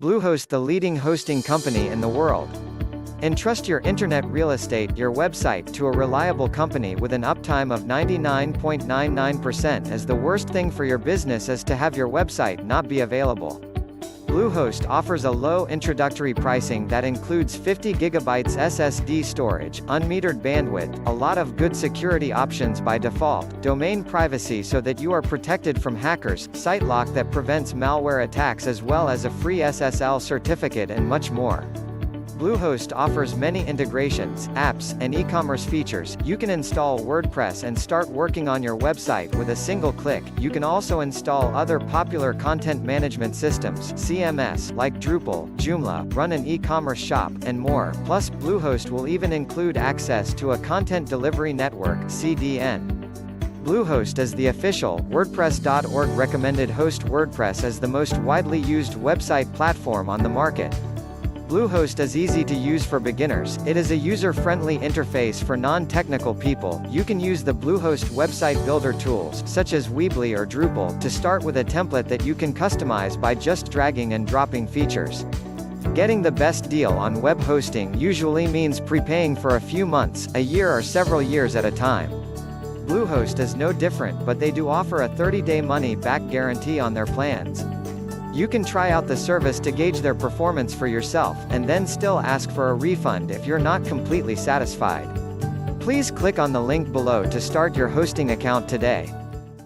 Bluehost, the leading hosting company in the world. Entrust your internet real estate, your website, to a reliable company with an uptime of 99.99%, as the worst thing for your business is to have your website not be available. Bluehost offers a low introductory pricing that includes 50 GB SSD storage, unmetered bandwidth, a lot of good security options by default, domain privacy so that you are protected from hackers, site lock that prevents malware attacks, as well as a free SSL certificate, and much more. Bluehost offers many integrations, apps, and e-commerce features. You can install WordPress and start working on your website with a single click. You can also install other popular content management systems, CMS, like Drupal, Joomla, run an e-commerce shop, and more. Plus, Bluehost will even include access to a content delivery network, CDN. Bluehost is the official, WordPress.org recommended host. WordPress is the most widely used website platform on the market. Bluehost is easy to use for beginners. It is a user-friendly interface for non-technical people. You can use the Bluehost website builder tools, such as Weebly or Drupal, to start with a template that you can customize by just dragging and dropping features. Getting the best deal on web hosting usually means prepaying for a few months, a year, or several years at a time. Bluehost is no different, but they do offer a 30-day money-back guarantee on their plans. You can try out the service to gauge their performance for yourself, and then still ask for a refund if you're not completely satisfied. Please click on the link below to start your hosting account today.